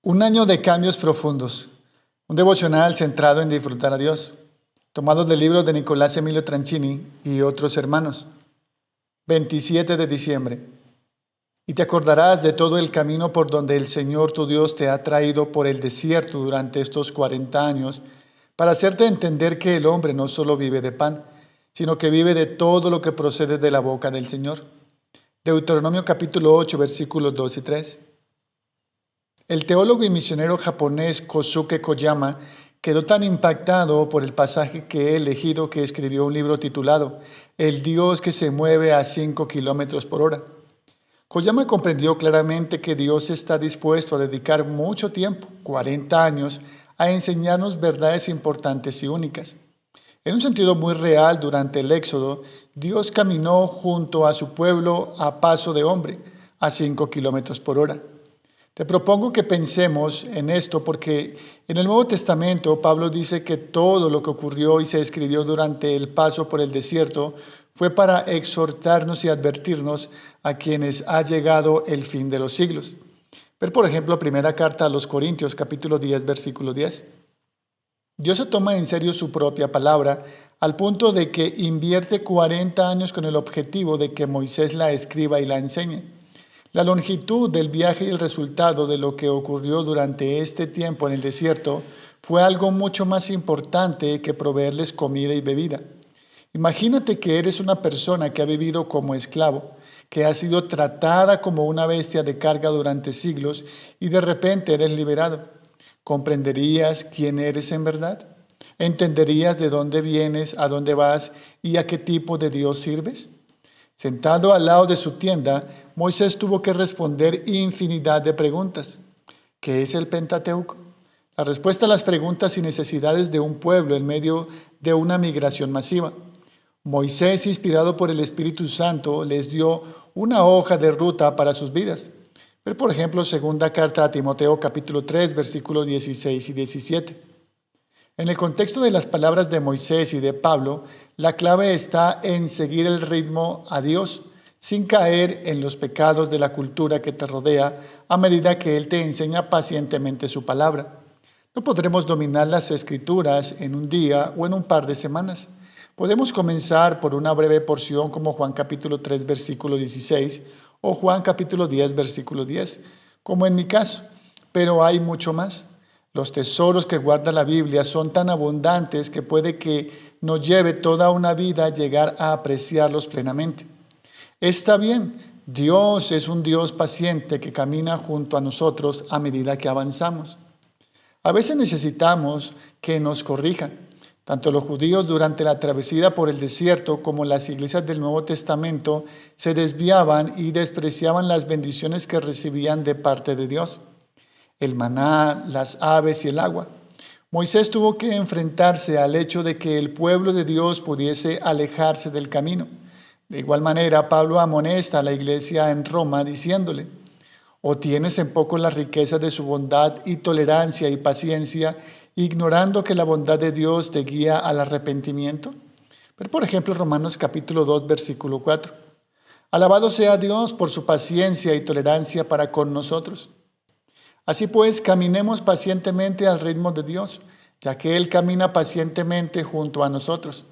Un año de cambios profundos. Un devocional centrado en disfrutar a Dios. Tomado del libro de Nicolás Emilio Tranchini y otros hermanos. 27 de diciembre. Y te acordarás de todo el camino por donde el Señor tu Dios te ha traído por el desierto durante estos 40 años, para hacerte entender que el hombre no solo vive de pan, sino que vive de todo lo que procede de la boca del Señor. Deuteronomio capítulo 8, versículos 2 y 3. El teólogo y misionero japonés Kosuke Koyama quedó tan impactado por el pasaje que he elegido que escribió un libro titulado El Dios que se mueve a 5 kilómetros por hora. Koyama comprendió claramente que Dios está dispuesto a dedicar mucho tiempo, 40 años, a enseñarnos verdades importantes y únicas. En un sentido muy real, durante el Éxodo, Dios caminó junto a su pueblo a paso de hombre, a 5 kilómetros por hora. Te propongo que pensemos en esto porque en el Nuevo Testamento Pablo dice que todo lo que ocurrió y se escribió durante el paso por el desierto fue para exhortarnos y advertirnos a quienes ha llegado el fin de los siglos. Ver, por ejemplo, primera carta a los Corintios, capítulo 10, versículo 10. Dios se toma en serio su propia palabra al punto de que invierte 40 años con el objetivo de que Moisés la escriba y la enseñe. La longitud del viaje y el resultado de lo que ocurrió durante este tiempo en el desierto fue algo mucho más importante que proveerles comida y bebida. Imagínate que eres una persona que ha vivido como esclavo, que ha sido tratada como una bestia de carga durante siglos y de repente eres liberado. ¿Comprenderías quién eres en verdad? ¿Entenderías de dónde vienes, a dónde vas y a qué tipo de Dios sirves? Sentado al lado de su tienda, Moisés tuvo que responder infinidad de preguntas. ¿Qué es el Pentateuco? La respuesta a las preguntas y necesidades de un pueblo en medio de una migración masiva. Moisés, inspirado por el Espíritu Santo, les dio una hoja de ruta para sus vidas. Ver, por ejemplo, segunda carta a Timoteo, capítulo 3, versículos 16 y 17. En el contexto de las palabras de Moisés y de Pablo, la clave está en seguir el ritmo a Dios, sin caer en los pecados de la cultura que te rodea a medida que Él te enseña pacientemente su palabra. No podremos dominar las Escrituras en un día o en un par de semanas. Podemos comenzar por una breve porción como Juan capítulo 3, versículo 16 o Juan capítulo 10, versículo 10, como en mi caso, pero hay mucho más. Los tesoros que guarda la Biblia son tan abundantes que puede que nos lleve toda una vida a llegar a apreciarlos plenamente. Está bien, Dios es un Dios paciente que camina junto a nosotros a medida que avanzamos. A veces necesitamos que nos corrijan. Tanto los judíos durante la travesía por el desierto como las iglesias del Nuevo Testamento se desviaban y despreciaban las bendiciones que recibían de parte de Dios. El maná, las aves y el agua. Moisés tuvo que enfrentarse al hecho de que el pueblo de Dios pudiese alejarse del camino. De igual manera, Pablo amonesta a la iglesia en Roma diciéndole: ¿o tienes en poco las riquezas de su bondad y tolerancia y paciencia, ignorando que la bondad de Dios te guía al arrepentimiento? Pero, por ejemplo, Romanos capítulo 2, versículo 4. Alabado sea Dios por su paciencia y tolerancia para con nosotros. Así pues, caminemos pacientemente al ritmo de Dios, ya que Él camina pacientemente junto a nosotros.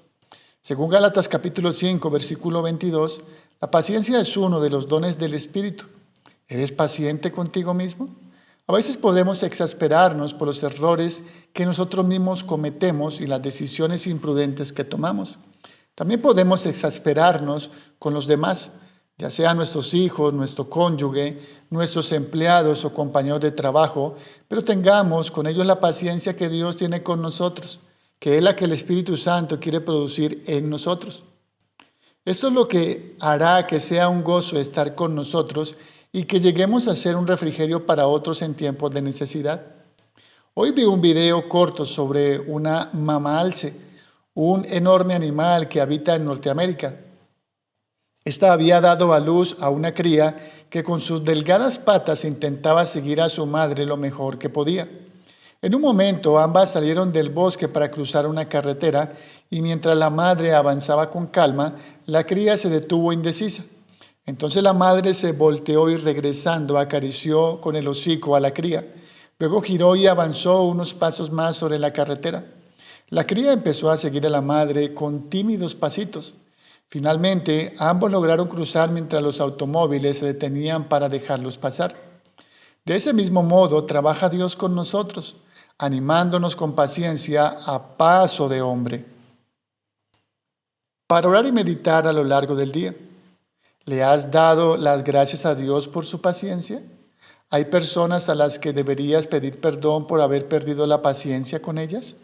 Según Gálatas capítulo 5, versículo 22, la paciencia es uno de los dones del Espíritu. ¿Eres paciente contigo mismo? A veces podemos exasperarnos por los errores que nosotros mismos cometemos y las decisiones imprudentes que tomamos. También podemos exasperarnos con los demás, ya sean nuestros hijos, nuestro cónyuge, nuestros empleados o compañeros de trabajo, pero tengamos con ellos la paciencia que Dios tiene con nosotros, que es la que el Espíritu Santo quiere producir en nosotros. Esto es lo que hará que sea un gozo estar con nosotros y que lleguemos a ser un refrigerio para otros en tiempos de necesidad. Hoy vi un video corto sobre una mamaalce, un enorme animal que habita en Norteamérica. Esta había dado a luz a una cría que con sus delgadas patas intentaba seguir a su madre lo mejor que podía. En un momento ambas salieron del bosque para cruzar una carretera y mientras la madre avanzaba con calma, la cría se detuvo indecisa. Entonces la madre se volteó y regresando acarició con el hocico a la cría. Luego giró y avanzó unos pasos más sobre la carretera. La cría empezó a seguir a la madre con tímidos pasitos. Finalmente, ambos lograron cruzar mientras los automóviles se detenían para dejarlos pasar. De ese mismo modo, trabaja Dios con nosotros, animándonos con paciencia a paso de hombre. Para orar y meditar a lo largo del día, ¿le has dado las gracias a Dios por su paciencia? ¿Hay personas a las que deberías pedir perdón por haber perdido la paciencia con ellas?